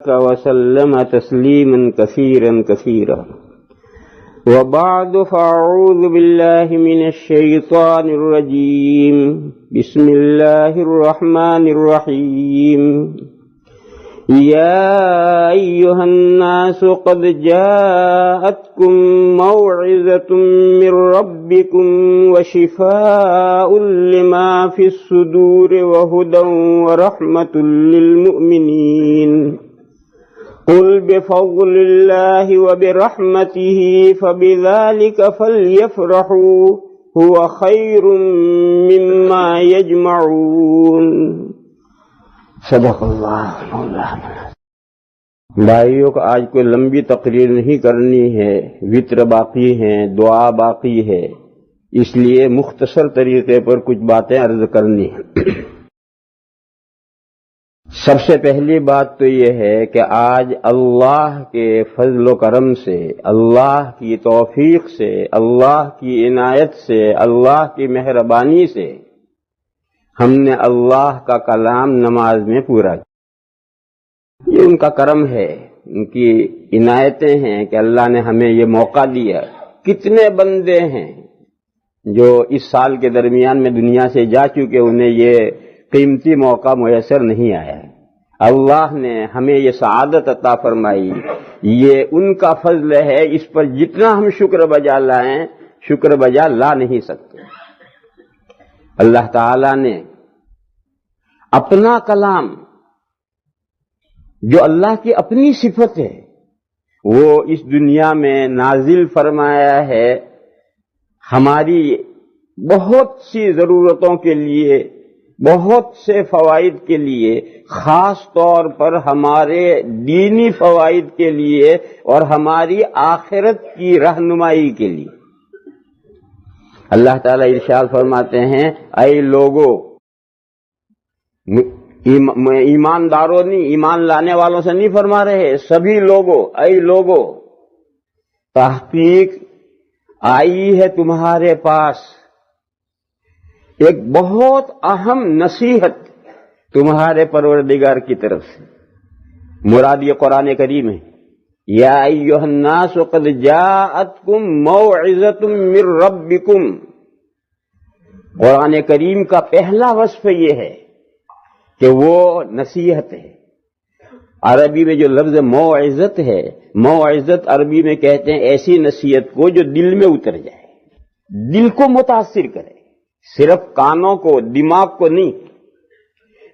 وسلم تسليما كثيرا كثيرا. وبعد فأعوذ بالله من الشيطان الرجيم. بسم الله الرحمن الرحيم. يا أيها الناس قد جاءتكم موعظة من ربكم وشفاء لما في الصدور وهدى ورحمة للمؤمنين. قل بفضل الله وبرحمته فبذلك فليفرحوا هو خير مما يجمعون. صدق اللہ مولانا. بھائیوں کو آج کوئی لمبی تقریر نہیں کرنی ہے، وطر باقی ہیں، دعا باقی ہے، اس لیے مختصر طریقے پر کچھ باتیں عرض کرنی ہیں. سب سے پہلی بات تو یہ ہے کہ آج اللہ کے فضل و کرم سے، اللہ کی توفیق سے، اللہ کی عنایت سے، اللہ کی مہربانی سے ہم نے اللہ کا کلام نماز میں پورا کیا. یہ ان کا کرم ہے، ان کی عنایتیں ہیں کہ اللہ نے ہمیں یہ موقع دیا. کتنے بندے ہیں جو اس سال کے درمیان میں دنیا سے جا چکے، انہیں یہ قیمتی موقع میسر نہیں آیا. اللہ نے ہمیں یہ سعادت عطا فرمائی، یہ ان کا فضل ہے. اس پر جتنا ہم شکر بجا لائیں، شکر بجا لا نہیں سکتے. اللہ تعالی نے اپنا کلام، جو اللہ کی اپنی صفت ہے، وہ اس دنیا میں نازل فرمایا ہے ہماری بہت سی ضرورتوں کے لیے، بہت سے فوائد کے لیے، خاص طور پر ہمارے دینی فوائد کے لیے اور ہماری آخرت کی رہنمائی کے لیے. اللہ تعالیٰ ارشاد فرماتے ہیں، اے لوگو، ایمانداروں نہیں، ایمان لانے والوں سے نہیں فرما رہے، سبھی لوگوں، اے لوگو، تحقیق آئی ہے تمہارے پاس ایک بہت اہم نصیحت تمہارے پروردگار کی طرف سے. مراد یہ قرآن کریم ہے. یا ایھا الناس قد جاءتکم موعظۃ من ربکم. قرآن کریم کا پہلا وصف یہ ہے کہ وہ نصیحت ہے. عربی میں جو لفظ موعظت ہے، موعظت عربی میں کہتے ہیں ایسی نصیحت کو جو دل میں اتر جائے، دل کو متاثر کرے، صرف کانوں کو، دماغ کو نہیں.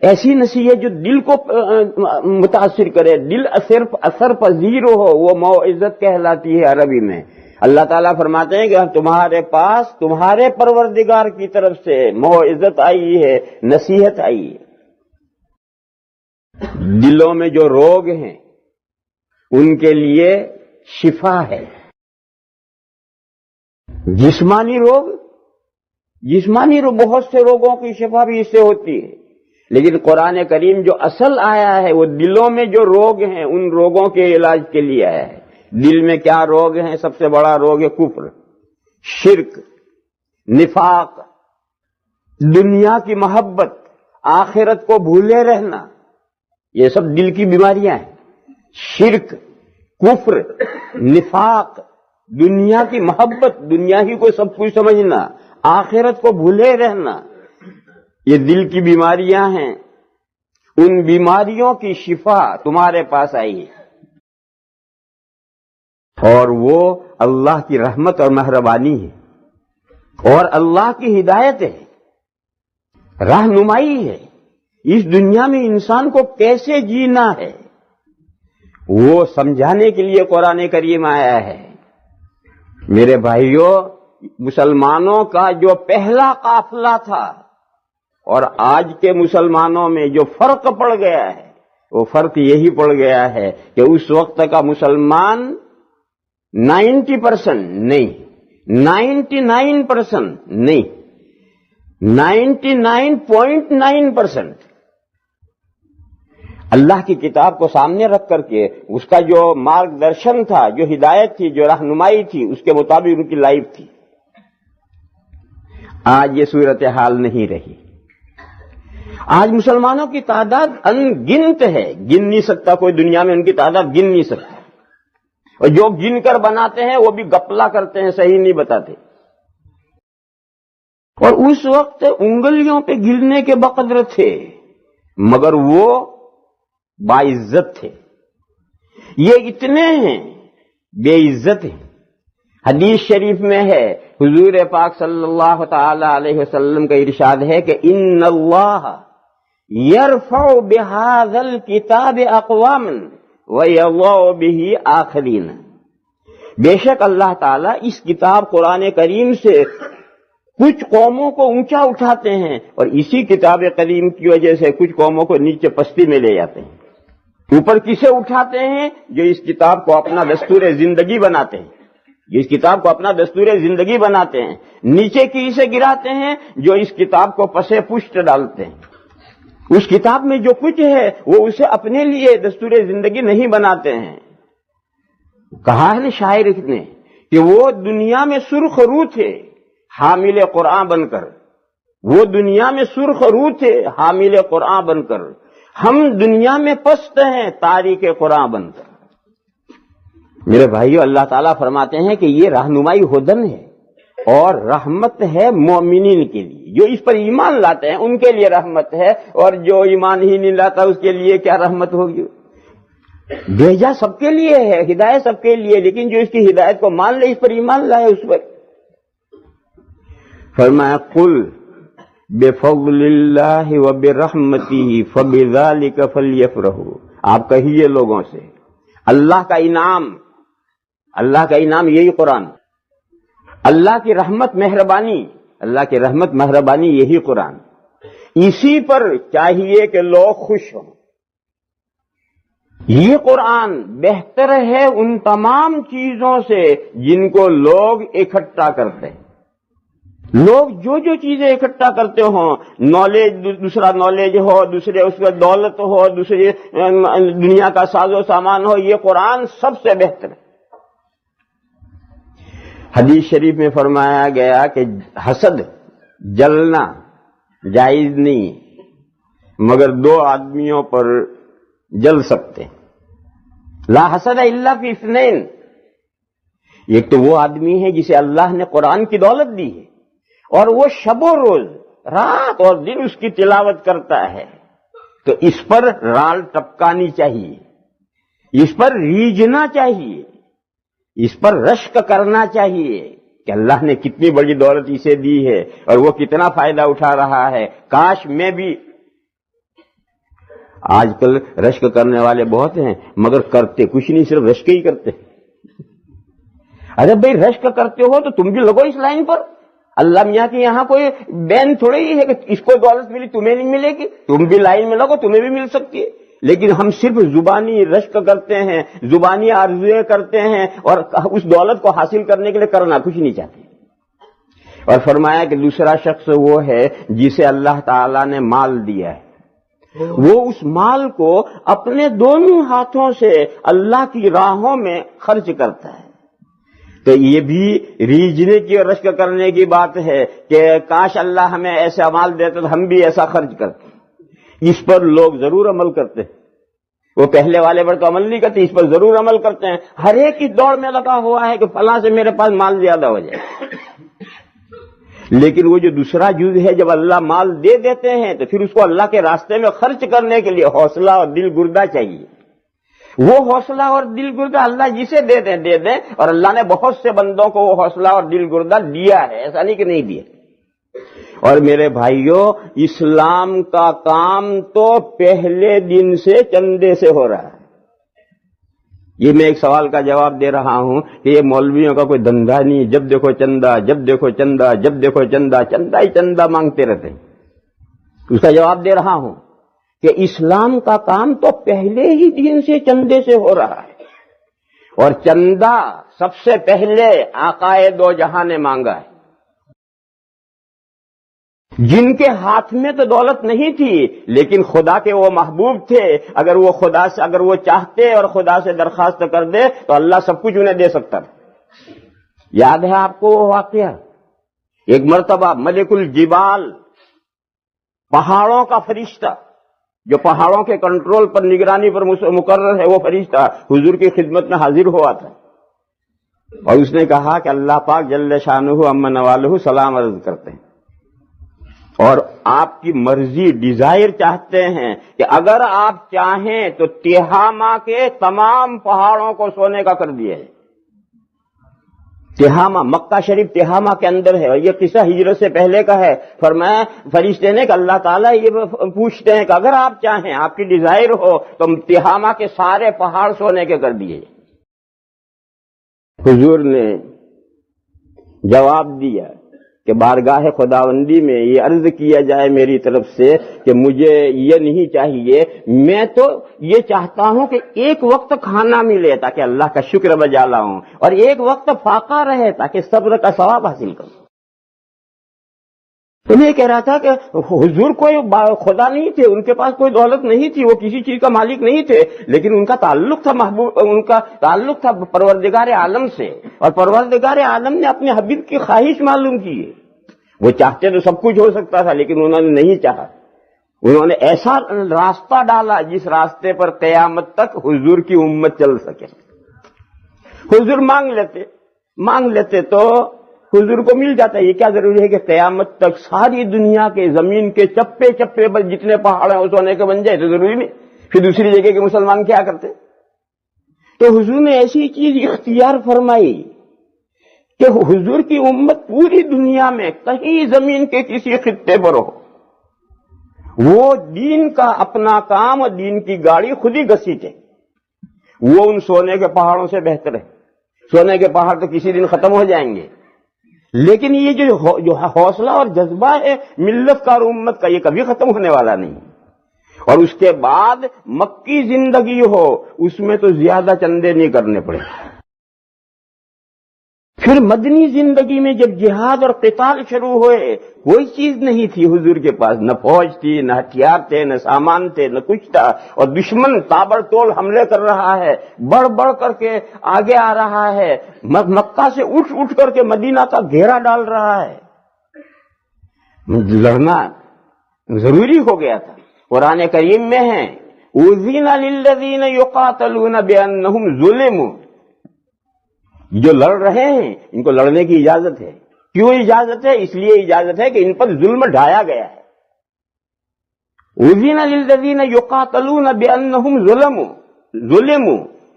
ایسی نصیحت جو دل کو متاثر کرے، دل صرف اثر پذیر ہو، وہ موعظت کہلاتی ہے عربی میں. اللہ تعالیٰ فرماتے ہیں کہ تمہارے پاس تمہارے پروردگار کی طرف سے موعظت آئی ہے، نصیحت آئی ہے. دلوں میں جو روگ ہیں ان کے لیے شفا ہے. جسمانی روگ بہت سے روگوں کی شفا بھی اس سے ہوتی ہے، لیکن قرآن کریم جو اصل آیا ہے وہ دلوں میں جو روگ ہیں ان روگوں کے علاج کے لیے آیا ہے. دل میں کیا روگ ہیں؟ سب سے بڑا روگ ہے کفر، شرک، نفاق، دنیا کی محبت، آخرت کو بھولے رہنا. یہ سب دل کی بیماریاں ہیں. شرک، کفر، نفاق، دنیا کی محبت، دنیا ہی کو سب کچھ سمجھنا، آخرت کو بھولے رہنا، یہ دل کی بیماریاں ہیں. ان بیماریوں کی شفا تمہارے پاس آئی ہے، اور وہ اللہ کی رحمت اور مہربانی ہے، اور اللہ کی ہدایت ہے، رہنمائی ہے. اس دنیا میں انسان کو کیسے جینا ہے وہ سمجھانے کے لیے قرآن کریم آیا ہے. میرے بھائیوں، مسلمانوں کا جو پہلا قافلہ تھا اور آج کے مسلمانوں میں جو فرق پڑ گیا ہے، وہ فرق یہی پڑ گیا ہے کہ اس وقت کا مسلمان 90% نہیں، 99% نہیں، 99.9% اللہ کی کتاب کو سامنے رکھ کر کے اس کا جو مارگ درشن تھا، جو ہدایت تھی، جو رہنمائی تھی، اس کے مطابق ان کی لائف تھی. آج یہ صورتحال نہیں رہی. آج مسلمانوں کی تعداد ان گنت ہے، گن نہیں سکتا کوئی دنیا میں، ان کی تعداد گن نہیں سکتا، اور جو گن کر بناتے ہیں وہ بھی گپلا کرتے ہیں، صحیح نہیں بتاتے، اور اس وقت انگلیوں پہ گرنے کے بقدر تھے، مگر وہ باعزت تھے۔ یہ اتنے ہیں بے عزت ہیں۔ حدیث شریف میں ہے، حضور پاک صلی اللہ تعالی علیہ وسلم کا ارشاد ہے کہ ان اللہ یرفع بہذا الکتاب اقواما ویضع بہ آخرین، بے شک اللہ تعالیٰ اس کتاب قرآن کریم سے کچھ قوموں کو اونچا اٹھاتے ہیں، اور اسی کتاب کریم کی وجہ سے کچھ قوموں کو نیچے پستی میں لے جاتے ہیں۔ اوپر کسے اٹھاتے ہیں؟ جو اس کتاب کو اپنا دستور زندگی بناتے ہیں، جو اس کتاب کو اپنا دستور زندگی بناتے ہیں۔ نیچے کسے گراتے ہیں؟ جو اس کتاب کو پسے پشت ڈالتے ہیں۔ اس کتاب میں جو کچھ ہے وہ اسے اپنے لیے دستور زندگی نہیں بناتے ہیں۔ کہا ہے نا شاعر نے کہ وہ دنیا میں سرخ رو تھے حامل قرآن بن کر، وہ دنیا میں سرخ رو تھے حامل قرآن بن کر، ہم دنیا میں پست ہیں تاریخ قرآن بن کر۔ میرے بھائیو، اللہ تعالیٰ فرماتے ہیں کہ یہ رہنمائی ہدن ہے اور رحمت ہے مومنین کے لیے، جو اس پر ایمان لاتے ہیں ان کے لیے رحمت ہے، اور جو ایمان ہی نہیں لاتا اس کے لیے کیا رحمت ہوگی؟ بھیجا سب کے لیے ہے، ہدایت سب کے لیے، لیکن جو اس کی ہدایت کو مان لے، اس پر ایمان لائے، اس پر فرمایا قل بفضل اللہ وبرحمتہ فبذلک فلیفرحوا، آپ کہیے لوگوں سے اللہ کا انعام یہی قرآن، اللہ کی رحمت مہربانی، اللہ کی رحمت مہربانی یہی قرآن، اسی پر چاہیے کہ لوگ خوش ہوں۔ یہ قرآن بہتر ہے ان تمام چیزوں سے جن کو لوگ اکٹھا کرتے ہیں۔ لوگ جو جو چیزیں اکٹھا کرتے ہوں، نالج، دوسرا نالج ہو، دوسرے اس میں دولت ہو، دوسرے دنیا کا ساز و سامان ہو، یہ قرآن سب سے بہتر ہے۔ حدیث شریف میں فرمایا گیا کہ حسد، جلنا جائز نہیں، مگر دو آدمیوں پر جل سکتے ہیں۔ لا حسد الا فی اثنین، ایک تو وہ آدمی ہے جسے اللہ نے قرآن کی دولت دی ہے، اور وہ شب و روز رات اور دن اس کی تلاوت کرتا ہے، تو اس پر رال ٹپکانی چاہیے، اس پر ریجھنا چاہیے، اس پر رشک کرنا چاہیے کہ اللہ نے کتنی بڑی دولت اسے دی ہے اور وہ کتنا فائدہ اٹھا رہا ہے، کاش میں بھی۔ آج کل رشک کرنے والے بہت ہیں مگر کرتے کچھ نہیں، صرف رشک ہی کرتے۔ ارے بھائی رشک کرتے ہو تو تم بھی لگو اس لائن پر، اللہ میاں کے یہاں کوئی بین تھوڑے ہی ہے کہ اس کو دولت ملی تمہیں نہیں ملے گی، تم بھی لائن میں لگو تمہیں بھی مل سکتی ہے۔ لیکن ہم صرف زبانی رشک کرتے ہیں، زبانی آرزویں کرتے ہیں، اور اس دولت کو حاصل کرنے کے لیے کرنا کچھ نہیں چاہتے۔ اور فرمایا کہ دوسرا شخص وہ ہے جسے اللہ تعالیٰ نے مال دیا ہے، وہ اس مال کو اپنے دونوں ہاتھوں سے اللہ کی راہوں میں خرچ کرتا ہے۔ تو یہ بھی ریجھنے کی اور رشک کرنے کی بات ہے کہ کاش اللہ ہمیں ایسا مال دیتا تو ہم بھی ایسا خرچ کرتے۔ اس پر لوگ ضرور عمل کرتے ہیں، وہ پہلے والے پر تو عمل نہیں کرتے، اس پر ضرور عمل کرتے ہیں۔ ہر ایک کی دوڑ میں لگا ہوا ہے کہ فلاں سے میرے پاس مال زیادہ ہو جائے، لیکن وہ جو دوسرا جز ہے، جب اللہ مال دے دیتے ہیں تو پھر اس کو اللہ کے راستے میں خرچ کرنے کے لیے حوصلہ اور دل گردہ چاہیے۔ وہ حوصلہ اور دل گردہ اللہ جسے دے دیں، اور اللہ نے بہت سے بندوں کو وہ حوصلہ اور دل گردہ دیا ہے، ایسا نہیں کہ نہیں دیا۔ اور میرے بھائیوں، اسلام کا کام تو پہلے دن سے چندے سے ہو رہا ہے۔ یہ میں ایک سوال کا جواب دے رہا ہوں کہ یہ مولویوں کا کوئی دھندا نہیں، جب دیکھو چندہ، جب دیکھو چندہ، جب دیکھو چندہ، چندہ ہی چندہ مانگتے رہتے ہیں۔ اس کا جواب دے رہا ہوں کہ اسلام کا کام تو پہلے ہی دن سے چندے سے ہو رہا ہے، اور چندہ سب سے پہلے آقائے دو جہاں نے مانگا ہے، جن کے ہاتھ میں تو دولت نہیں تھی لیکن خدا کے وہ محبوب تھے۔ اگر وہ چاہتے اور خدا سے درخواست کر دے تو اللہ سب کچھ انہیں دے سکتا تھا۔ یاد ہے آپ کو وہ واقعہ؟ ایک مرتبہ ملک الجبال پہاڑوں کا فرشتہ جو پہاڑوں کے کنٹرول پر نگرانی پر مقرر ہے وہ فرشتہ حضور کی خدمت میں حاضر ہوا تھا اور اس نے کہا کہ اللہ پاک جل شانہ عما نوالہ سلام عرض کرتے ہیں اور آپ کی مرضی ڈیزائر چاہتے ہیں کہ اگر آپ چاہیں تو تہامہ کے تمام پہاڑوں کو سونے کا کر دیا ہے۔ تہامہ مکہ شریف تہامہ کے اندر ہے اور یہ قصہ ہجرت سے پہلے کا ہے۔ فرمایا فرشتے نے کہ اللہ تعالیٰ یہ پوچھتے ہیں کہ اگر آپ چاہیں آپ کی ڈیزائر ہو تو تہامہ کے سارے پہاڑ سونے کے کر دیے۔ حضور نے جواب دیا کہ بارگاہ خداوندی میں یہ عرض کیا جائے میری طرف سے کہ مجھے یہ نہیں چاہیے، میں تو یہ چاہتا ہوں کہ ایک وقت کھانا ملے تاکہ اللہ کا شکر بجا لاؤں اور ایک وقت فاقہ رہے تاکہ صبر کا ثواب حاصل کروں۔ تو میں کہہ رہا تھا کہ حضور کوئی خدا نہیں تھے، ان کے پاس کوئی دولت نہیں تھی، وہ کسی چیز کا مالک نہیں تھے، لیکن ان کا تعلق تھا ان کا تعلق تھا پروردگار عالم سے اور پروردگار عالم نے اپنے حبیب کی خواہش معلوم کی ہے۔ وہ چاہتے تو سب کچھ ہو سکتا تھا لیکن انہوں نے نہیں چاہا، انہوں نے ایسا راستہ ڈالا جس راستے پر قیامت تک حضور کی امت چل سکے۔ حضور مانگ لیتے تو حضور کو مل جاتا ہے۔ یہ کیا ضروری ہے کہ قیامت تک ساری دنیا کے زمین کے چپے چپے پر جتنے پہاڑ ہیں وہ سونے کے بن جائے؟ تو ضروری نہیں، پھر دوسری جگہ کے مسلمان کیا کرتے؟ تو حضور نے ایسی چیز اختیار فرمائی کہ حضور کی امت پوری دنیا میں کہیں زمین کے کسی خطے پر ہو، وہ دین کا اپنا کام اور دین کی گاڑی خود ہی گھسیٹے، وہ ان سونے کے پہاڑوں سے بہتر ہے۔ سونے کے پہاڑ تو کسی دن ختم ہو جائیں گے، لیکن یہ جو حوصلہ اور جذبہ ہے ملت کا اور امت کا، یہ کبھی ختم ہونے والا نہیں۔ اور اس کے بعد مکی زندگی ہو، اس میں تو زیادہ چندے نہیں کرنے پڑے۔ پھر مدنی زندگی میں جب جہاد اور قتال شروع ہوئے، کوئی چیز نہیں تھی حضور کے پاس، نہ فوج تھی، نہ ہتھیار تھے، نہ سامان تھے، نہ کچھ تھا، اور دشمن تابڑ توڑ حملے کر رہا ہے، بڑھ بڑھ کر کے آگے آ رہا ہے، مکہ سے اٹھ کر کے مدینہ کا گھیرا ڈال رہا ہے، لڑنا ضروری ہو گیا تھا۔ قرآن کریم میں ہے اذن للذین یقاتلون بانہم ظلموا، جو لڑ رہے ہیں ان کو لڑنے کی اجازت ہے۔ کیوں اجازت ہے؟ اس لیے اجازت ہے کہ ان پر ظلم ڈھایا گیا ہے۔ اذن للذین یقاتلون بانہم ظلموا،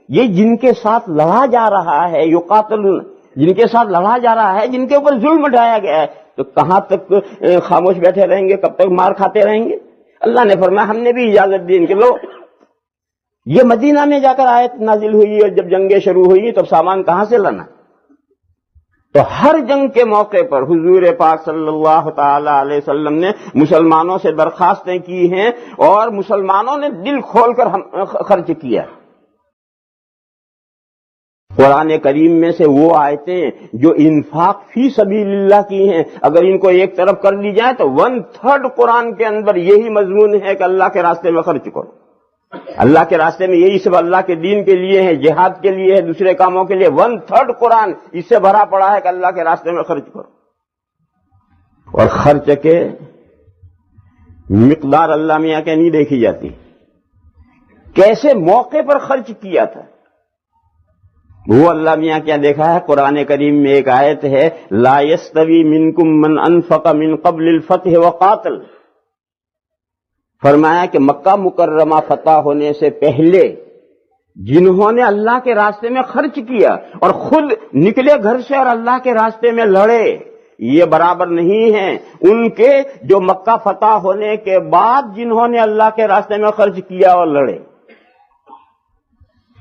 یہ جن کے ساتھ لڑا جا رہا ہے، یقاتلون جن کے ساتھ لڑا جا رہا ہے، جن کے اوپر ظلم ڈھایا گیا ہے، تو کہاں تک خاموش بیٹھے رہیں گے؟ کب تک مار کھاتے رہیں گے؟ اللہ نے فرمایا ہم نے بھی اجازت دی ان کے لو۔ یہ مدینہ میں جا کر آیت نازل ہوئی اور جب جنگیں شروع ہوئی تب سامان کہاں سے لانا؟ تو ہر جنگ کے موقع پر حضور پاک صلی اللہ تعالی علیہ وسلم نے مسلمانوں سے درخواستیں کی ہیں اور مسلمانوں نے دل کھول کر خرچ کیا۔ قرآن کریم میں سے وہ آیتیں جو انفاق فی سبیل اللہ کی ہیں، اگر ان کو ایک طرف کر لی جائے تو 1/3 قرآن کے اندر یہی مضمون ہے کہ اللہ کے راستے میں خرچ کرو۔ اللہ کے راستے میں یہی سب اللہ کے دین کے لیے ہے، جہاد کے لیے ہے، دوسرے کاموں کے لیے۔ 1/3 قرآن اس سے بھرا پڑا ہے کہ اللہ کے راستے میں خرچ کرو۔ اور خرچ کے مقدار اللہ میاں کے نہیں دیکھی جاتی، کیسے موقع پر خرچ کیا تھا وہ اللہ میاں کیا دیکھا ہے۔ قرآن کریم میں ایک آیت ہے لا یستوی منکم من انفق من قبل الفتح وقاتل، فرمایا کہ مکہ مکرمہ فتح ہونے سے پہلے جنہوں نے اللہ کے راستے میں خرچ کیا اور خود نکلے گھر سے اور اللہ کے راستے میں لڑے، یہ برابر نہیں ہیں ان کے جو مکہ فتح ہونے کے بعد جنہوں نے اللہ کے راستے میں خرچ کیا اور لڑے۔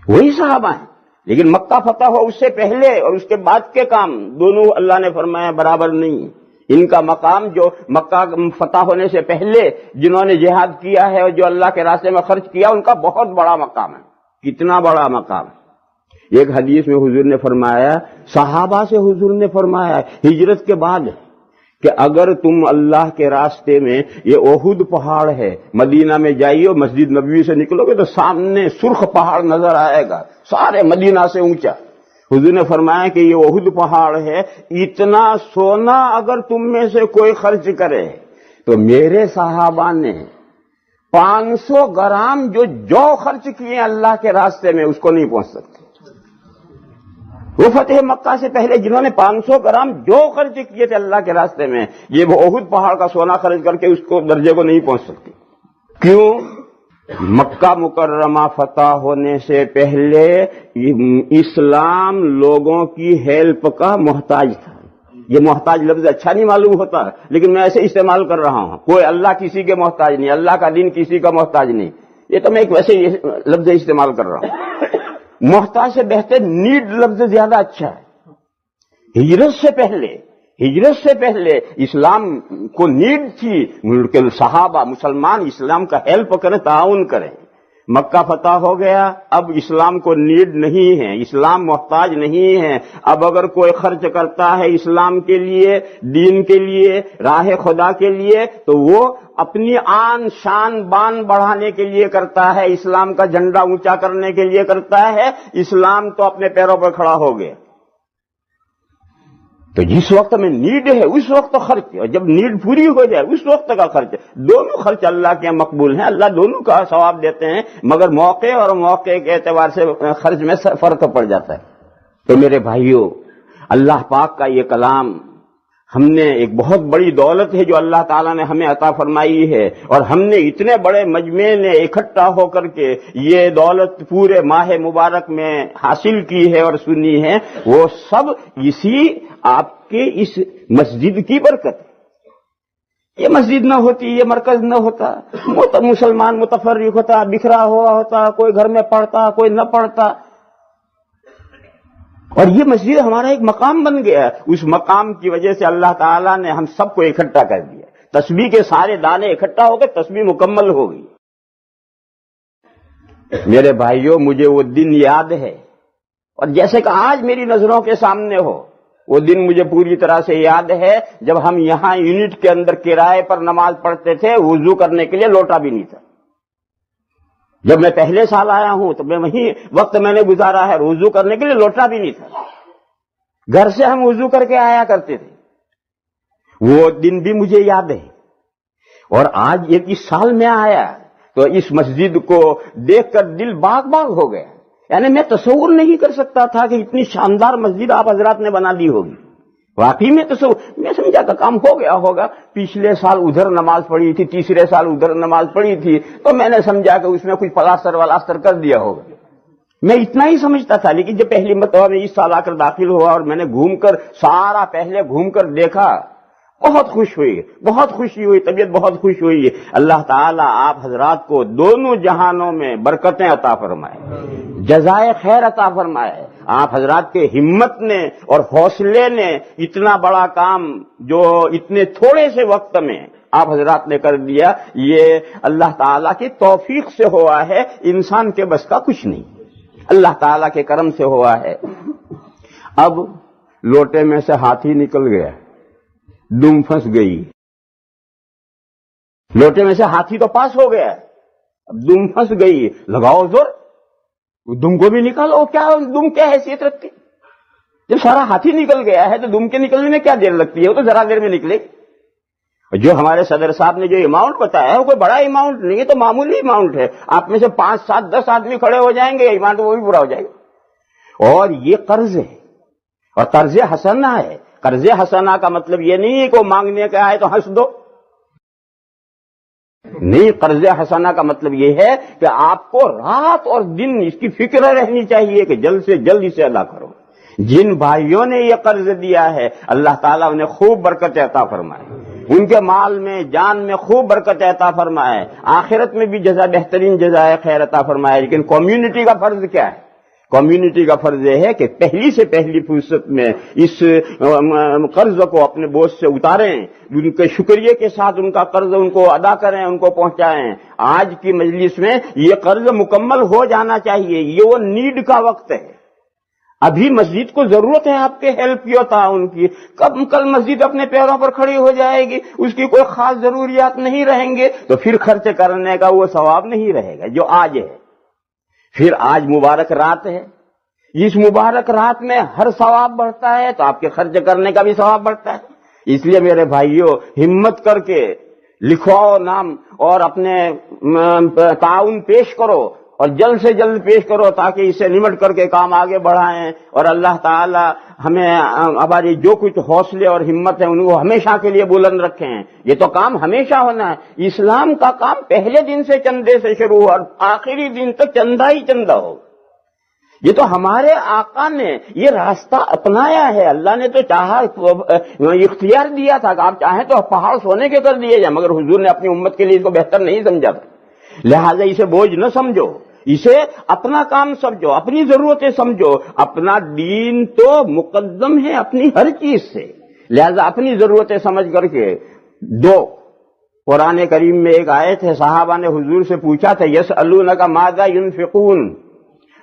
وہی صحابہ ہیں، لیکن مکہ فتح ہو اس سے پہلے اور اس کے بعد کے کام دونوں اللہ نے فرمایا برابر نہیں۔ ان کا مقام جو مکہ فتح ہونے سے پہلے جنہوں نے جہاد کیا ہے اور جو اللہ کے راستے میں خرچ کیا، ان کا بہت بڑا مقام ہے۔ کتنا بڑا مقام ہے؟ ایک حدیث میں حضور نے فرمایا، صحابہ سے حضور نے فرمایا ہجرت کے بعد کہ اگر تم اللہ کے راستے میں، یہ احد پہاڑ ہے، مدینہ میں جائیے، مسجد نبوی سے نکلو گے تو سامنے سرخ پہاڑ نظر آئے گا، سارے مدینہ سے اونچا۔ حضور نے فرمایا کہ یہ احد پہاڑ ہے، اتنا سونا اگر تم میں سے کوئی خرچ کرے تو میرے صحابہ نے 500 گرام جو خرچ کیے اللہ کے راستے میں اس کو نہیں پہنچ سکتے. وہ فتح مکہ سے پہلے جنہوں نے 500 گرام جو خرچ کیے تھے اللہ کے راستے میں، یہ وہ احد پہاڑ کا سونا خرچ کر کے اس کو درجے کو نہیں پہنچ سکتے. کیوں؟ مکہ مکرمہ فتح ہونے سے پہلے اسلام لوگوں کی ہیلپ کا محتاج تھا. یہ محتاج لفظ اچھا نہیں معلوم ہوتا، لیکن میں ایسے استعمال کر رہا ہوں. کوئی اللہ کسی کے محتاج نہیں، اللہ کا دین کسی کا محتاج نہیں. یہ تو میں ایک ویسے لفظ استعمال کر رہا ہوں. محتاج سے بہتر نیڈ لفظ زیادہ اچھا ہے. ہجرت سے پہلے اسلام کو نیڈ تھی کہ صحابہ مسلمان اسلام کا ہیلپ کریں، تعاون کریں. مکہ فتح ہو گیا، اب اسلام کو نیڈ نہیں ہے، اسلام محتاج نہیں ہے. اب اگر کوئی خرچ کرتا ہے اسلام کے لیے، دین کے لیے، راہ خدا کے لیے، تو وہ اپنی آن شان بان بڑھانے کے لیے کرتا ہے، اسلام کا جھنڈا اونچا کرنے کے لیے کرتا ہے. اسلام تو اپنے پیروں پر کھڑا ہو گیا. تو جس وقت میں نیڈ ہے اس وقت خرچ، اور جب نیڈ پوری ہو جائے اس وقت کا خرچ. دونوں خرچ اللہ کے مقبول ہیں، اللہ دونوں کا ثواب دیتے ہیں، مگر موقع اور موقع کے اعتبار سے خرچ میں فرق پڑ جاتا ہے. تو میرے بھائیوں، اللہ پاک کا یہ کلام ہم نے ایک بہت بڑی دولت ہے جو اللہ تعالیٰ نے ہمیں عطا فرمائی ہے، اور ہم نے اتنے بڑے مجمع نے اکٹھا ہو کر کے یہ دولت پورے ماہ مبارک میں حاصل کی ہے اور سنی ہے. وہ سب اسی آپ کے اس مسجد کی برکت ہے. یہ مسجد نہ ہوتی، یہ مرکز نہ ہوتا، مسلمان متفرق ہوتا، بکھرا ہوا ہوتا، کوئی گھر میں پڑھتا کوئی نہ پڑھتا. اور یہ مسجد ہمارا ایک مقام بن گیا. اس مقام کی وجہ سے اللہ تعالیٰ نے ہم سب کو اکٹھا کر دیا. تسبیح کے سارے دانے اکٹھا ہو گئے، تسبیح مکمل ہو گئی. میرے بھائیوں، مجھے وہ دن یاد ہے، اور جیسے کہ آج میری نظروں کے سامنے ہو، وہ دن مجھے پوری طرح سے یاد ہے جب ہم یہاں یونٹ کے اندر کرائے پر نماز پڑھتے تھے. وضو کرنے کے لیے لوٹا بھی نہیں تھا. جب میں پہلے سال آیا ہوں تو میں وہی وقت میں نے گزارا ہے، وضو کرنے کے لیے لوٹا بھی نہیں تھا. گھر سے ہم وضو کر کے آیا کرتے تھے. وہ دن بھی مجھے یاد ہے. اور آج ایک اس سال میں آیا تو اس مسجد کو دیکھ کر دل باغ باغ ہو گیا. یعنی میں تصور نہیں کر سکتا تھا کہ اتنی شاندار مسجد آپ حضرات نے بنا دی ہوگی. واقعی میں سمجھا کہ کام ہو گیا ہوگا. پچھلے سال ادھر نماز پڑھی تھی، تیسرے سال ادھر نماز پڑھی تھی، تو میں نے سمجھا کہ اس میں کچھ پلاستر ولاستر کر دیا ہوگا. میں اتنا ہی سمجھتا تھا. لیکن جب پہلی مرتبہ میں اس سال آ کر داخل ہوا اور میں نے گھوم کر سارا پہلے گھوم کر دیکھا، بہت خوش ہوئی، بہت خوشی ہوئی، طبیعت بہت خوش ہوئی. اللہ تعالیٰ آپ حضرات کو دونوں جہانوں میں برکتیں عطا فرمائے، جزائے خیر عطا فرمائے. آپ حضرات کے ہمت نے اور حوصلے نے اتنا بڑا کام جو اتنے تھوڑے سے وقت میں آپ حضرات نے کر دیا، یہ اللہ تعالیٰ کی توفیق سے ہوا ہے. انسان کے بس کا کچھ نہیں، اللہ تعالیٰ کے کرم سے ہوا ہے. اب لوٹے میں سے ہاتھی نکل گیا، دم پھنس گئی. لوٹے میں سے ہاتھی تو پاس ہو گیا، اب دم پھنس گئی. لگاؤ زور، دم کو بھی نکالو. کیا دم کیا حیثیت رکھتی؟ جب سارا ہاتھی نکل گیا ہے تو دم کے نکلنے میں کیا دیر لگتی ہے؟ وہ تو ذرا دیر میں نکلے. جو ہمارے صدر صاحب نے جو اماؤنٹ بتایا ہے وہ کوئی بڑا اماؤنٹ نہیں ہے، تو معمولی اماؤنٹ ہے. آپ میں سے 5, 7, 10 آدمی کھڑے ہو جائیں گے، اماؤنٹ وہ بھی پورا ہو جائے گا. اور یہ قرض ہے، اور قرض حسنہ ہے. قرض حسنہ کا مطلب یہ نہیں ہے کہ وہ مانگنے کا آئے تو ہنس دو. نہیں، قرض حسنہ کا مطلب یہ ہے کہ آپ کو رات اور دن اس کی فکر رہنی چاہیے کہ جلد سے جلد اسے ادا کرو. جن بھائیوں نے یہ قرض دیا ہے اللہ تعالیٰ انہیں خوب برکت عطا فرمائے، ان کے مال میں جان میں خوب برکت عطا فرمائے، آخرت میں بھی بہترین جزائے خیر عطا فرمائے. لیکن کمیونٹی کا فرض کیا ہے؟ کمیونٹی کا فرض یہ ہے کہ پہلی سے پہلی فرصت میں اس قرض کو اپنے بوجھ سے اتاریں، ان کے شکریہ کے ساتھ ان کا قرض ان کو ادا کریں، ان کو پہنچائیں. آج کی مجلس میں یہ قرض مکمل ہو جانا چاہیے. یہ وہ نیڈ کا وقت ہے. ابھی مسجد کو ضرورت ہے آپ کے ہیلپ کی اور تعاون کی. کل مسجد اپنے پیروں پر کھڑی ہو جائے گی، اس کی کوئی خاص ضروریات نہیں رہیں گے، تو پھر خرچ کرنے کا وہ ثواب نہیں رہے گا جو آج ہے. پھر آج مبارک رات ہے، اس مبارک رات میں ہر ثواب بڑھتا ہے تو آپ کے خرچ کرنے کا بھی ثواب بڑھتا ہے. اس لیے میرے بھائیوں، ہمت کر کے لکھواؤ نام اور اپنے تعاون پیش کرو اور جلد سے جلد پیش کرو تاکہ اسے نمٹ کر کے کام آگے بڑھائیں، اور اللہ تعالی ہمیں ہماری جو کچھ حوصلے اور ہمت ہے ان کو ہمیشہ کے لیے بلند رکھیں۔ یہ تو کام ہمیشہ ہونا ہے۔ اسلام کا کام پہلے دن سے چندے سے شروع ہوا اور آخری دن تک چندہ ہی چندہ ہوگا۔ یہ تو ہمارے آقا نے یہ راستہ اپنایا ہے۔ اللہ نے تو چاہا، اختیار دیا تھا کہ آپ چاہیں تو پہاڑ سونے کے کر دیے جائیں، مگر حضور نے اپنی امت کے لیے اس کو بہتر نہیں سمجھا تھا۔ لہٰذا اسے بوجھ نہ سمجھو، اسے اپنا کام سمجھو، اپنی ضرورتیں سمجھو۔ اپنا دین تو مقدم ہے اپنی ہر چیز سے، لہذا اپنی ضرورتیں سمجھ کر کے دو۔ قرآن کریم میں ایک آیت ہے، صحابہ نے حضور سے پوچھا تھا یسألونک ماذا ينفقون،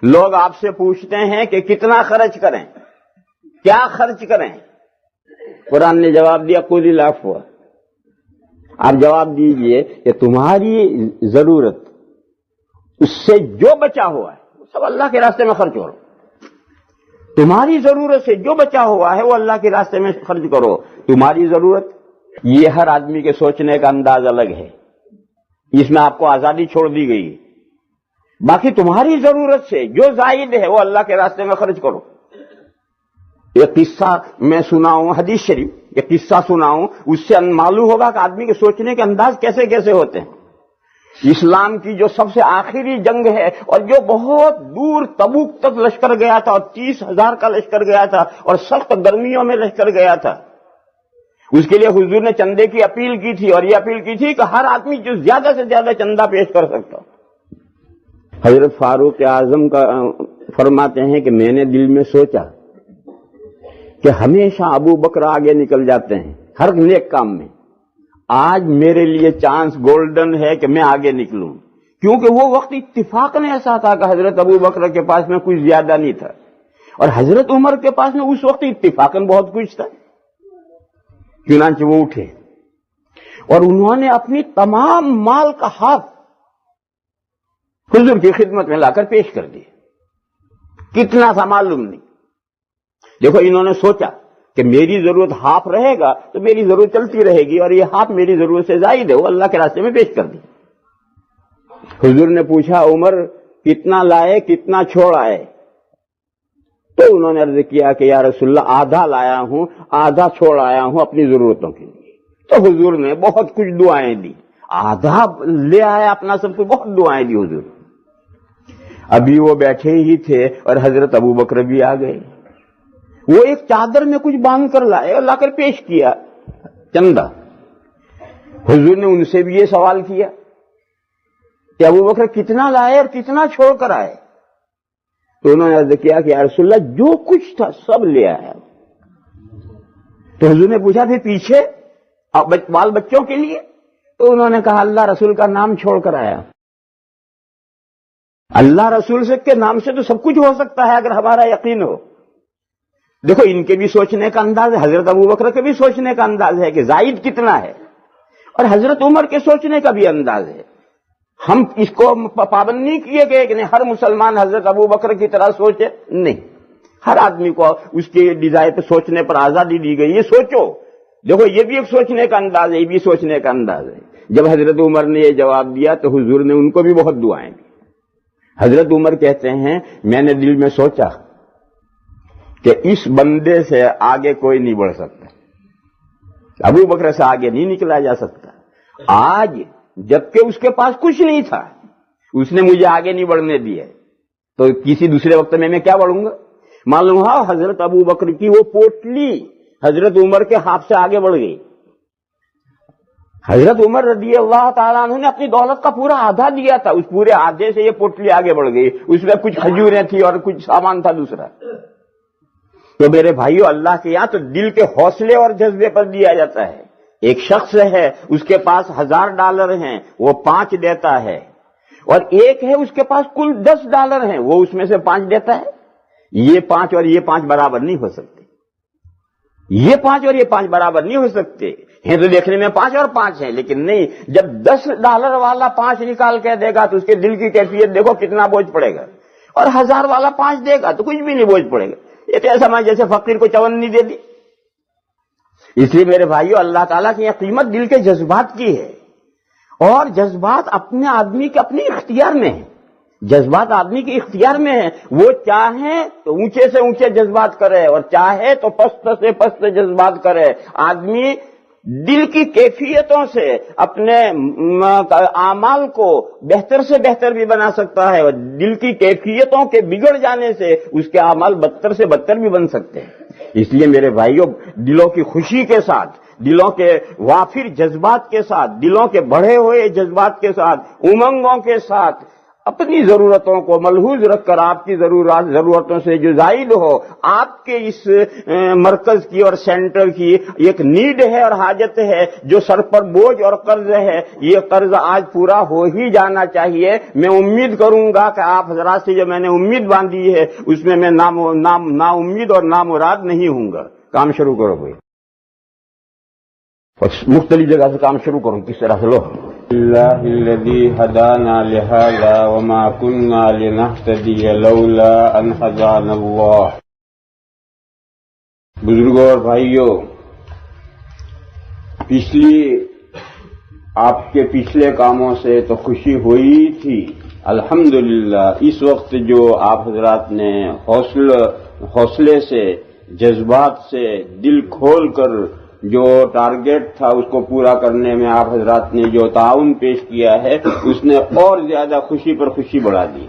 لوگ آپ سے پوچھتے ہیں کہ کتنا خرچ کریں، کیا خرچ کریں؟ قرآن نے جواب دیا قل العفو، آپ جواب دیجئے کہ تمہاری ضرورت اس سے جو بچا ہوا ہے سب اللہ کے راستے میں خرچ کرو۔ تمہاری ضرورت سے جو بچا ہوا ہے وہ اللہ کے راستے میں خرچ کرو۔ تمہاری ضرورت، یہ ہر آدمی کے سوچنے کا انداز الگ ہے، اس میں آپ کو آزادی چھوڑ دی گئی۔ باقی تمہاری ضرورت سے جو زائد ہے وہ اللہ کے راستے میں خرچ کرو۔ ایک قصہ میں سناؤں، حدیث شریف ایک قصہ سناؤں، اس سے معلوم ہوگا کہ آدمی کے سوچنے کے انداز کیسے کیسے ہوتے ہیں۔ اسلام کی جو سب سے آخری جنگ ہے اور جو بہت دور تبوک تک لشکر گیا تھا اور 30,000 کا لشکر گیا تھا اور سخت گرمیوں میں لشکر گیا تھا، اس کے لیے حضور نے چندے کی اپیل کی تھی اور یہ اپیل کی تھی کہ ہر آدمی جو زیادہ سے زیادہ چندہ پیش کر سکتا۔ حضرت فاروق اعظم کا فرماتے ہیں کہ میں نے دل میں سوچا کہ ہمیشہ ابو بکر آگے نکل جاتے ہیں ہر نیک کام میں، آج میرے لیے چانس گولڈن ہے کہ میں آگے نکلوں، کیونکہ وہ وقت اتفاقاً ایسا تھا کہ حضرت ابو بکر کے پاس میں کچھ زیادہ نہیں تھا اور حضرت عمر کے پاس میں اس وقت اتفاقاً بہت کچھ تھا۔ چنانچہ وہ اٹھے اور انہوں نے اپنی تمام مال کا ہاتھ حضور کی خدمت میں لا کر پیش کر دیا۔ کتنا تھا معلوم نہیں۔ دیکھو انہوں نے سوچا کہ میری ضرورت ہاف رہے گا تو میری ضرورت چلتی رہے گی اور یہ ہاف میری ضرورت سے زائد ہے، وہ اللہ کے راستے میں پیش کر دی۔ حضور نے پوچھا عمر کتنا لائے کتنا چھوڑ آئے؟ تو انہوں نے عرض کیا کہ یا رسول اللہ آدھا لایا ہوں آدھا چھوڑ آیا ہوں اپنی ضرورتوں کے لیے۔ تو حضور نے بہت کچھ دعائیں دی، آدھا لے آیا اپنا سب کچھ، بہت دعائیں دی حضور۔ ابھی وہ بیٹھے ہی تھے اور حضرت ابو بکر بھی آ گئے، وہ ایک چادر میں کچھ باندھ کر لائے اور لا کر پیش کیا چندہ۔ حضور نے ان سے بھی یہ سوال کیا کہ ابو بکر کتنا لائے اور کتنا چھوڑ کر آئے؟ تو انہوں نے عرض کیا کہ یا رسول اللہ جو کچھ تھا سب لے آیا۔ تو حضور نے پوچھا پھر پیچھے بال بچوں کے لیے؟ تو انہوں نے کہا اللہ رسول کا نام چھوڑ کر آیا۔ اللہ رسول سے کے نام سے تو سب کچھ ہو سکتا ہے اگر ہمارا یقین ہو۔ دیکھو ان کے بھی سوچنے کا انداز ہے، حضرت ابو بکر کے بھی سوچنے کا انداز ہے کہ زائد کتنا ہے، اور حضرت عمر کے سوچنے کا بھی انداز ہے۔ ہم اس کو پابند نہیں کیے گئے کہ ہر مسلمان حضرت ابو بکر کی طرح سوچے، نہیں، ہر آدمی کو اس کے ڈیزائر پہ سوچنے پر آزادی دی گئی، یہ سوچو۔ دیکھو یہ بھی ایک سوچنے کا انداز ہے، یہ بھی سوچنے کا انداز ہے۔ جب حضرت عمر نے یہ جواب دیا تو حضور نے ان کو بھی بہت دعائیں دی۔ حضرت عمر کہتے ہیں میں نے دل میں سوچا کہ اس بندے سے آگے کوئی نہیں بڑھ سکتا، ابو بکر سے آگے نہیں نکلا جا سکتا۔ آج جبکہ اس کے پاس کچھ نہیں تھا، اس نے مجھے آگے نہیں بڑھنے دیا، تو کسی دوسرے وقت میں کیا بڑھوں گا؟ معلوم ہوا حضرت ابو بکر کی وہ پوٹلی حضرت عمر کے ہاتھ سے آگے بڑھ گئی۔ حضرت عمر رضی اللہ تعالیٰ عنہ نے اپنی دولت کا پورا آدھا دیا تھا، اس پورے آدھے سے یہ پوٹلی آگے بڑھ گئی، اس میں کچھ کھجوریں تھی اور کچھ سامان تھا دوسرا۔ تو میرے بھائیو اللہ کے یہاں تو دل کے حوصلے اور جذبے پر دیا جاتا ہے۔ ایک شخص ہے اس کے پاس $1000 ہیں، وہ 5 دیتا ہے، اور ایک ہے اس کے پاس کل $10 ہیں، وہ اس میں سے 5 دیتا ہے۔ یہ 5 اور یہ 5 برابر نہیں ہو سکتے، یہ 5 اور یہ 5 برابر نہیں ہو سکتے ہیں، تو دیکھنے میں 5 اور 5 ہیں لیکن نہیں۔ جب $10 والا 5 نکال کے دے گا تو اس کے دل کی کیفیت دیکھو کتنا بوجھ پڑے گا، اور 1000 والا 5 دے گا تو کچھ بھی نہیں بوجھ پڑے گا۔ یہ تو ایسا جیسے فقیر کو چون نہیں دے دی۔ اس لیے میرے بھائیو اللہ تعالیٰ کی یہ قیمت دل کے جذبات کی ہے۔ اور جذبات اپنے آدمی کے اپنے اختیار میں ہیں، جذبات آدمی کے اختیار میں ہیں، وہ چاہیں تو اونچے سے اونچے جذبات کرے اور چاہے تو پست سے پست جذبات کرے۔ آدمی دل کی کیفیتوں سے اپنے اعمال کو بہتر سے بہتر بھی بنا سکتا ہے، اور دل کی کیفیتوں کے بگڑ جانے سے اس کے اعمال بدتر سے بدتر بھی بن سکتے ہیں۔ اس لیے میرے بھائیوں، دلوں کی خوشی کے ساتھ، دلوں کے وافر جذبات کے ساتھ، دلوں کے بڑھے ہوئے جذبات کے ساتھ، امنگوں کے ساتھ اپنی ضرورتوں کو ملحوظ رکھ کر آپ کی ضرورتوں سے جو زائد ہو، آپ کے اس مرکز کی اور سینٹر کی ایک نیڈ ہے اور حاجت ہے، جو سر پر بوجھ اور قرض ہے، یہ قرض آج پورا ہو ہی جانا چاہیے۔ میں امید کروں گا کہ آپ حضرات سے جو میں نے امید باندھی ہے اس میں نا امید اور نامراد نہیں ہوں گا۔ کام شروع کرو بھائی، مختلف جگہ سے کام شروع کروں، کس طرح سے لو۔ اللہ الذی ہدانا لہذا وما كنا لنہتدی لولا ان ہدانا اللہ۔ بزرگوں اور بھائیوں، آپ کے پچھلے کاموں سے تو خوشی ہوئی تھی، الحمدللہ۔ اس وقت جو آپ حضرات نے حوصلے سے، جذبات سے، دل کھول کر جو ٹارگیٹ تھا اس کو پورا کرنے میں آپ حضرات نے جو تعاون پیش کیا ہے، اس نے اور زیادہ خوشی پر خوشی بڑھا دی۔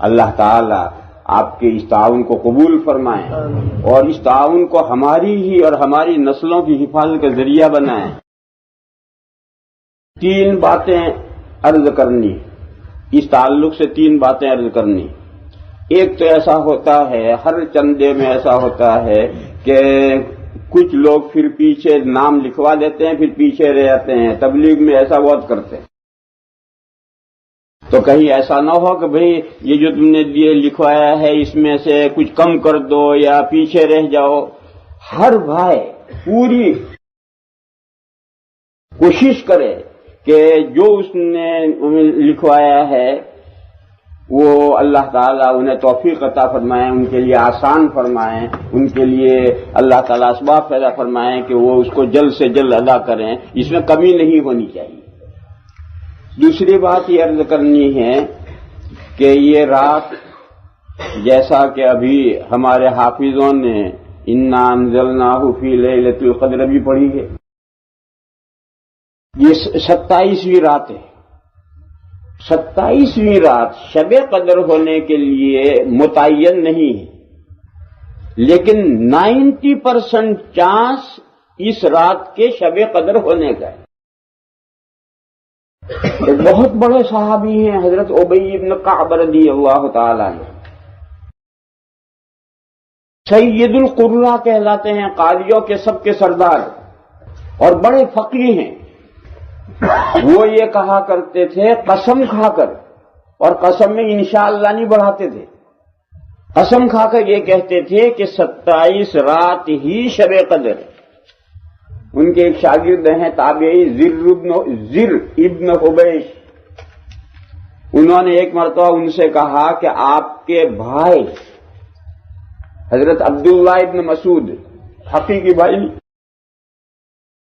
اللہ تعالی آپ کے اس تعاون کو قبول فرمائیں اور اس تعاون کو ہماری ہی اور ہماری نسلوں کی حفاظت کا ذریعہ بنائیں۔ 3 باتیں عرض کرنی، اس تعلق سے 3 باتیں عرض کرنی۔ ایک تو ایسا ہوتا ہے، ہر چندے میں ایسا ہوتا ہے کہ کچھ لوگ پھر پیچھے نام لکھوا دیتے ہیں، پھر پیچھے رہ جاتے ہیں۔ تبلیغ میں ایسا بہت کرتے ہیں۔ تو کہیں ایسا نہ ہو کہ بھئی یہ جو تم نے لکھوایا ہے اس میں سے کچھ کم کر دو یا پیچھے رہ جاؤ۔ ہر بھائی پوری کوشش کرے کہ جو اس نے لکھوایا ہے وہ اللہ تعالیٰ انہیں توفیق عطا فرمائیں، ان کے لیے آسان فرمائیں، ان کے لیے اللہ تعالیٰ اسباب پیدا فرمائیں کہ وہ اس کو جلد سے جلد ادا کریں، اس میں کمی نہیں ہونی چاہیے۔ دوسری بات یہ عرض کرنی ہے کہ یہ رات، جیسا کہ ابھی ہمارے حافظوں نے انا انزلناہ فی لیلۃ القدر بھی پڑھی ہے، یہ 27ویں رات ہے۔ 27ویں رات شب قدر ہونے کے لیے متعین نہیں ہے، لیکن 90% چانس اس رات کے شب قدر ہونے کا ہے۔ ایک بہت بڑے صحابی ہیں حضرت ابی بن کعب رضی اللہ تعالی عنہ، سید القراء کہلاتے ہیں، قاریوں کے سب کے سردار اور بڑے فقیہ ہیں۔ وہ یہ کہا کرتے تھے قسم کھا کر، اور قسم میں انشاءاللہ نہیں بڑھاتے تھے، قسم کھا کر یہ کہتے تھے کہ 27 رات ہی شب قدر ہے۔ ان کے ایک شاگرد ہیں تابعی زر ابن حبیش، انہوں نے ایک مرتبہ ان سے کہا کہ آپ کے بھائی حضرت عبداللہ ابن مسعود، حقیقی بھائی،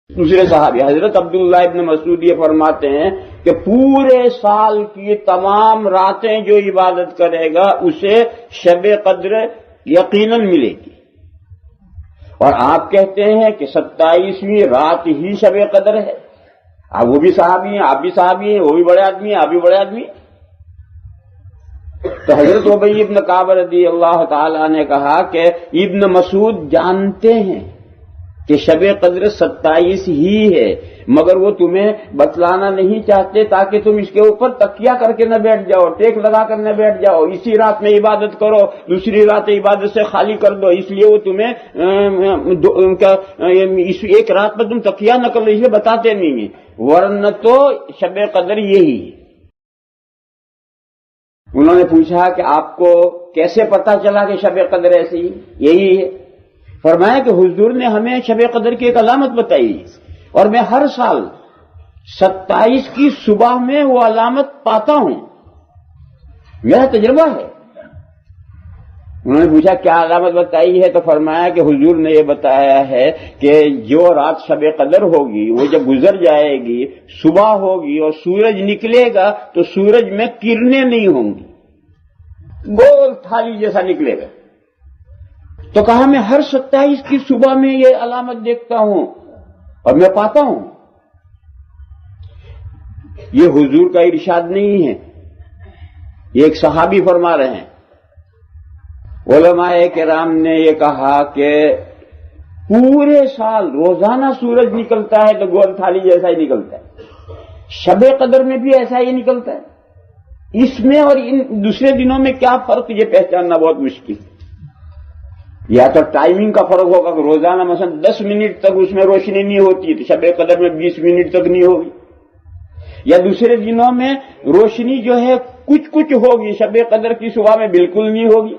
دوسرے صحابی حضرت عبداللہ ابن مسعود یہ فرماتے ہیں کہ پورے سال کی تمام راتیں جو عبادت کرے گا اسے شب قدر یقیناً ملے گی، اور آپ کہتے ہیں کہ 27ویں رات ہی شب قدر ہے۔ اب وہ بھی صحابی ہیں، آپ بھی صحابی ہیں، وہ بھی بڑے آدمی ہیں، آپ بھی بڑے آدمی ہیں۔ تو حضرت ابی ابن کعب رضی اللہ تعالیٰ نے کہا کہ ابن مسعود جانتے ہیں کہ شب قدر 27 ہی ہے، مگر وہ تمہیں بتلانا نہیں چاہتے تاکہ تم اس کے اوپر تکیہ کر کے نہ بیٹھ جاؤ، ٹیک لگا کر نہ بیٹھ جاؤ، اسی رات میں عبادت کرو، دوسری رات عبادت سے خالی کر دو، اس لیے وہ تمہیں اس ایک رات پر تم تکیہ نہ کر لو، اس لیے بتاتے نہیں ہیں، ورنہ تو شب قدر یہی ہے۔ انہوں نے پوچھا کہ آپ کو کیسے پتا چلا کہ شب قدر ایسی یہی ہے؟ فرمایا کہ حضور نے ہمیں شب قدر کی ایک علامت بتائی، اور میں ہر سال 27 کی صبح میں وہ علامت پاتا ہوں، میرا تجربہ ہے۔ انہوں نے پوچھا کیا علامت بتائی ہے؟ تو فرمایا کہ حضور نے یہ بتایا ہے کہ جو رات شب قدر ہوگی وہ جب گزر جائے گی، صبح ہوگی اور سورج نکلے گا تو سورج میں کرنیں نہیں ہوں گی، گول تھالی جیسا نکلے گا۔ تو کہا میں ہر 27 کی صبح میں یہ علامت دیکھتا ہوں اور میں پاتا ہوں۔ یہ حضور کا ارشاد نہیں ہے، یہ ایک صحابی فرما رہے ہیں۔ علماء کرام نے یہ کہا کہ پورے سال روزانہ سورج نکلتا ہے تو گول تھالی جیسا ہی نکلتا ہے، شب قدر میں بھی ایسا ہی نکلتا ہے۔ اس میں اور ان دوسرے دنوں میں کیا فرق، یہ پہچاننا بہت مشکل ہے۔ یا تو ٹائمنگ کا فرق ہوگا کہ روزانہ مثلا 10 منٹ تک اس میں روشنی نہیں ہوتی تو شب قدر میں 20 منٹ تک نہیں ہوگی، یا دوسرے دنوں میں روشنی جو ہے کچھ کچھ ہوگی، شب قدر کی صبح میں بالکل نہیں ہوگی،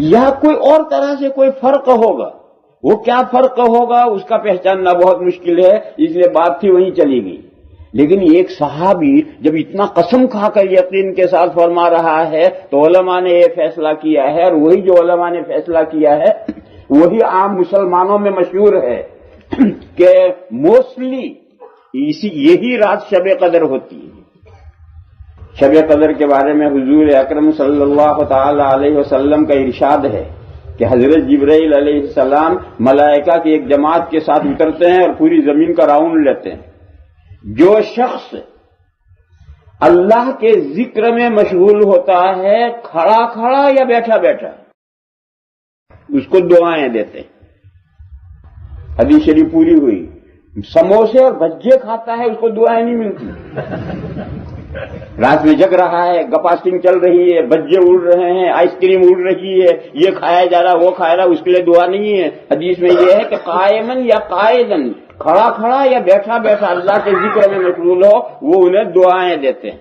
یا کوئی اور طرح سے کوئی فرق ہوگا۔ وہ کیا فرق ہوگا اس کا پہچاننا بہت مشکل ہے، اس لیے بات تھی وہیں چلی گئی۔ لیکن ایک صحابی جب اتنا قسم کھا کر یقین کے ساتھ فرما رہا ہے تو علماء نے یہ فیصلہ کیا ہے، اور وہی جو علماء نے فیصلہ کیا ہے وہی عام مسلمانوں میں مشہور ہے کہ موسٹلی یہی رات شب قدر ہوتی ہے۔ شب قدر کے بارے میں حضور اکرم صلی اللہ تعالی علیہ وسلم کا ارشاد ہے کہ حضرت جبرائیل علیہ السلام ملائکہ کی ایک جماعت کے ساتھ اترتے ہیں اور پوری زمین کا راؤنڈ لیتے ہیں۔ جو شخص اللہ کے ذکر میں مشغول ہوتا ہے، کھڑا کھڑا یا بیٹھا بیٹھا، اس کو دعائیں دیتے ہیں۔ حدیث شریف پوری ہوئی۔ سموسے اور بھجے کھاتا ہے اس کو دعائیں نہیں ملتی۔ رات میں جگ رہا ہے، گپاسٹنگ چل رہی ہے، بھجے اڑ رہے ہیں، آئس کریم اڑ رہی ہے، یہ کھایا جا رہا وہ کھا رہا، اس کے لیے دعا نہیں ہے۔ حدیث میں یہ ہے کہ قائمن یا قائدن، کھڑا کھڑا یا بیٹھا بیٹھا اللہ کے ذکر میں مشغول ہو، وہ انہیں دعائیں دیتے ہیں۔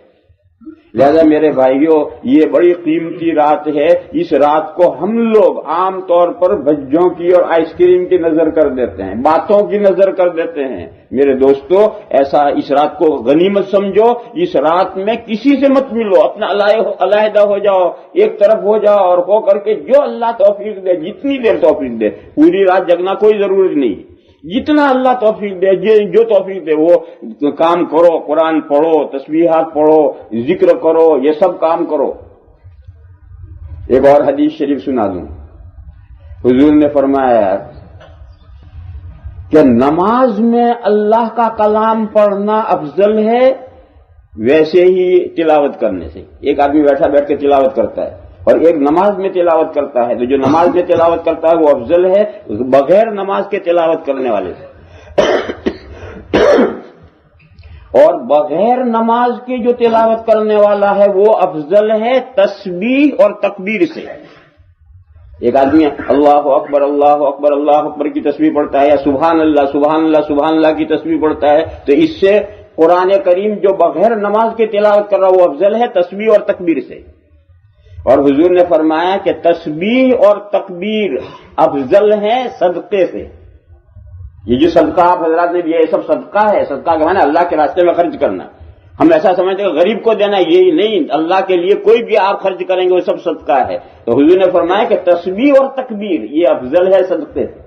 لہذا میرے بھائیوں، یہ بڑی قیمتی رات ہے۔ اس رات کو ہم لوگ عام طور پر بھجوں کی اور آئس کریم کی نظر کر دیتے ہیں، باتوں کی نظر کر دیتے ہیں۔ میرے دوستو، ایسا اس رات کو غنیمت سمجھو۔ اس رات میں کسی سے مت ملو، اپنا علیحدہ ہو جاؤ، ایک طرف ہو جاؤ، اور ہو کر کے جو اللہ توفیق دے، جتنی دیر توفیق دے، پوری رات جگنا کوئی ضروری نہیں، جتنا اللہ توفیق دے، جو توفیق دے وہ کام کرو، قرآن پڑھو، تسبیحات پڑھو، ذکر کرو، یہ سب کام کرو۔ ایک اور حدیث شریف سنا دوں۔ حضور نے فرمایا کہ نماز میں اللہ کا کلام پڑھنا افضل ہے ویسے ہی تلاوت کرنے سے۔ ایک آدمی بیٹھ کے تلاوت کرتا ہے اور ایک نماز میں تلاوت کرتا ہے، تو جو نماز میں تلاوت کرتا ہے وہ افضل ہے بغیر نماز کے تلاوت کرنے والے سے، اور بغیر نماز کے جو تلاوت کرنے والا ہے وہ افضل ہے تسبیح اور تکبیر سے۔ ایک آدمی اللہ اکبر اللہ اکبر اللہ اکبر کی تسبیح پڑھتا ہے، یا سبحان اللہ سبحان اللہ سبحان اللہ کی تسبیح پڑھتا ہے، تو اس سے قرآن کریم جو بغیر نماز کے تلاوت کر رہا وہ افضل ہے تسبیح اور تکبیر سے۔ اور حضور نے فرمایا کہ تسبیح اور تکبیر افضل ہے صدقے سے۔ یہ جو صدقہ آپ حضرات نے دیا یہ سب صدقہ ہے۔ صدقہ کا معنی اللہ کے راستے میں خرچ کرنا۔ ہم ایسا سمجھتے ہیں کہ غریب کو دینا، یہی نہیں، اللہ کے لیے کوئی بھی آپ خرچ کریں گے وہ سب صدقہ ہے۔ تو حضور نے فرمایا کہ تسبیح اور تکبیر یہ افضل ہے صدقے سے۔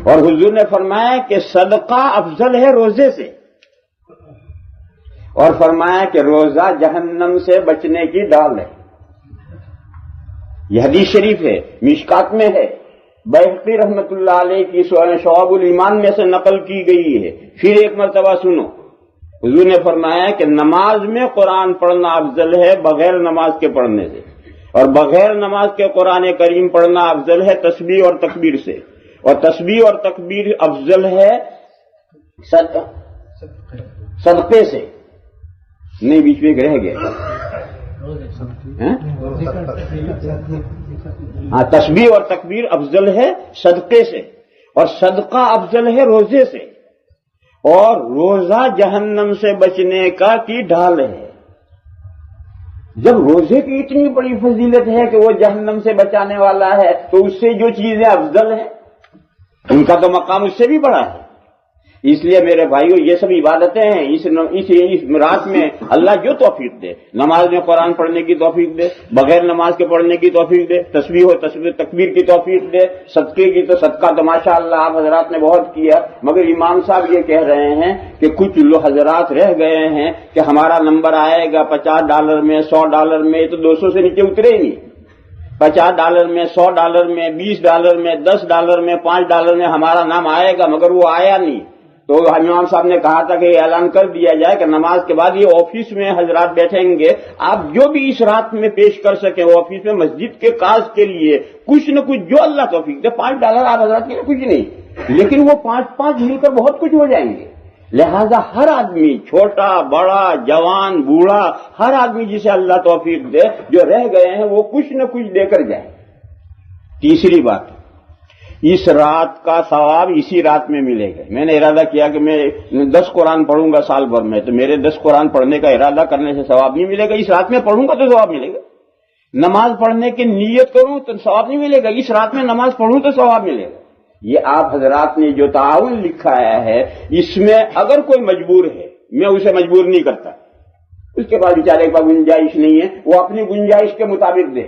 اور حضور نے فرمایا کہ صدقہ افضل ہے روزے سے، اور فرمایا کہ روزہ جہنم سے بچنے کی ڈال ہے۔ یہ حدیث شریف ہے، مشکات میں ہے، بیہقی رحمت اللہ علیہ کی شعب الایمان میں سے نقل کی گئی ہے۔ پھر ایک مرتبہ سنو، حضور نے فرمایا کہ نماز میں قرآن پڑھنا افضل ہے بغیر نماز کے پڑھنے سے، اور بغیر نماز کے قرآن کریم پڑھنا افضل ہے تسبیح اور تکبیر سے، اور تسبیح اور تکبیر افضل ہے صدقے سے۔ نہیں، بیچ میں رہ گئے۔ ہاں، تسبیح اور تکبیر افضل ہے صدقے سے، اور صدقہ افضل ہے روزے سے، اور روزہ جہنم سے بچنے کا کی ڈھال ہے۔ جب روزے کی اتنی بڑی فضیلت ہے کہ وہ جہنم سے بچانے والا ہے، تو اس سے جو چیزیں افضل ہیں ان کا تو مقام اس سے بھی بڑا ہے۔ اس لیے میرے بھائیوں یہ سب عبادتیں ہیں، اس رات میں اللہ جو توفیق دے، نماز میں قرآن پڑھنے کی توفیق دے، بغیر نماز کے پڑھنے کی توفیق دے، تسبیح و تکبیر کی توفیق دے، صدقے کی تو صدقہ تو ماشاء اللہ آپ حضرات نے بہت کیا، مگر امام صاحب یہ کہہ رہے ہیں کہ کچھ لوگ حضرات رہ گئے ہیں کہ ہمارا نمبر آئے گا $50 میں، $100 میں، تو 200 سے نیچے اترے ہی نہیں۔ $50 میں، $100 میں، $20 میں، $10 میں، $5 میں ہمارا نام آئے گا، مگر وہ آیا نہیں۔ تو امام صاحب نے کہا تھا کہ یہ اعلان کر دیا جائے کہ نماز کے بعد یہ آفس میں حضرات بیٹھیں گے، آپ جو بھی اس رات میں پیش کر سکیں وہ آفس میں مسجد کے کاج کے لیے کچھ نہ کچھ جو اللہ توفیق دے۔ $5 آپ حضرات کے لیے کچھ نہیں، لیکن وہ 5 مل کر بہت کچھ ہو جائیں گے۔ لہذا ہر آدمی، چھوٹا بڑا جوان بوڑھا، ہر آدمی جسے اللہ توفیق دے، جو رہ گئے ہیں وہ کچھ نہ کچھ دے کر جائیں۔ تیسری بات، اس رات کا ثواب اسی رات میں ملے گا۔ میں نے ارادہ کیا کہ میں 10 قرآن پڑھوں گا سال بھر میں، تو میرے 10 قرآن پڑھنے کا ارادہ کرنے سے ثواب نہیں ملے گا، اس رات میں پڑھوں گا تو ثواب ملے گا۔ نماز پڑھنے کی نیت کروں تو ثواب نہیں ملے گا، اس رات میں نماز پڑھوں تو ثواب ملے گا۔ یہ آپ حضرات نے جو تعاون لکھایا ہے، اس میں اگر کوئی مجبور ہے، میں اسے مجبور نہیں کرتا، اس کے پاس بیچارے کے پاس گنجائش نہیں ہے، وہ اپنی گنجائش کے مطابق دے،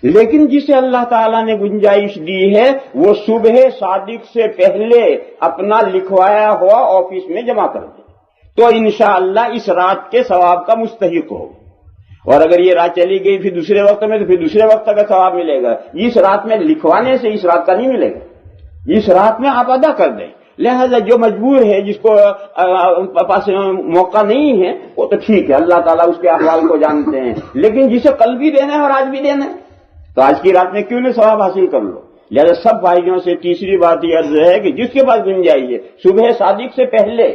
لیکن جسے اللہ تعالیٰ نے گنجائش دی ہے وہ صبح صادق سے پہلے اپنا لکھوایا ہوا آفس میں جمع کر دے، تو انشاءاللہ اس رات کے ثواب کا مستحق ہو۔ اور اگر یہ رات چلی گئی پھر دوسرے وقت میں، تو پھر دوسرے وقت کا ثواب ملے گا، اس رات میں لکھوانے سے اس رات کا نہیں ملے گا، اس رات میں آپ ادا کر دیں۔ لہذا جو مجبور ہے، جس کو پاس موقع نہیں ہے، وہ تو ٹھیک ہے، اللہ تعالیٰ اس کے احوال کو جانتے ہیں، لیکن جسے کل بھی دینا ہے اور آج بھی دینا ہے تو آج کی رات میں کیوں نہ ثواب حاصل کر لو۔ لہذا سب بھائیوں سے تیسری بات یہ عرض ہے کہ جس کے پاس گنجائش ہے صبح صادق سے پہلے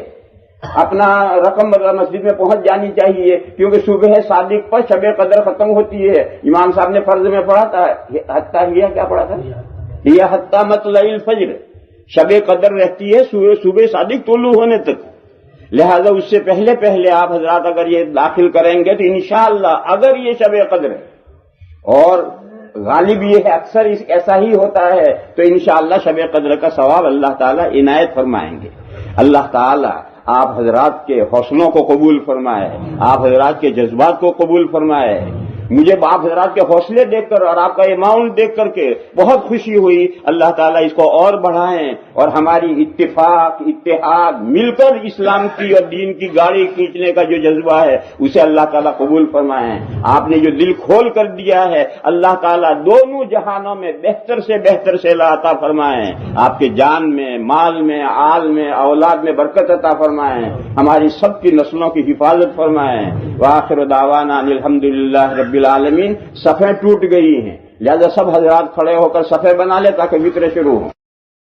اپنا رقم مسجد میں پہنچ جانی چاہیے، کیونکہ صبح صادق پر شب قدر ختم ہوتی ہے۔ امام صاحب نے فرض میں پڑھا تھا، کیا پڑھا تھا؟ یہ حتی مطلع الفجر، شب قدر رہتی ہے صبح صادق طلوع ہونے تک۔ لہذا اس سے پہلے پہلے آپ حضرات اگر یہ داخل کریں گے تو انشاءاللہ اگر یہ شب قدر ہے، اور غالب یہ ہے اکثر ایسا ہی ہوتا ہے، تو انشاءاللہ شب قدر کا ثواب اللہ تعالیٰ عنایت فرمائیں گے۔ اللہ تعالیٰ آپ حضرات کے حوصلوں کو قبول فرمائے، آپ حضرات کے جذبات کو قبول فرمائے۔ مجھے آپ حضرات کے حوصلے دیکھ کر اور آپ کا یہ معاون دیکھ کر کے بہت خوشی ہوئی۔ اللہ تعالیٰ اس کو اور بڑھائیں، اور ہماری اتفاق اتحاد مل کر اسلام کی اور دین کی گاڑی کھینچنے کا جو جذبہ ہے اسے اللہ تعالیٰ قبول فرمائیں۔ آپ نے جو دل کھول کر دیا ہے، اللہ تعالیٰ دونوں جہانوں میں بہتر سے بہتر صلہ عطا فرمائیں، آپ کے جان میں، مال میں، آل میں، اولاد میں برکت عطا فرمائیں، ہماری سب کی نسلوں کی حفاظت فرمائیں۔ وآخر دعوانا الحمدللہ رب العالمین۔ صفیں ٹوٹ گئی ہیں، لہذا سب حضرات کھڑے ہو کر صفیں بنا لے تاکہ وطر شروع ہو۔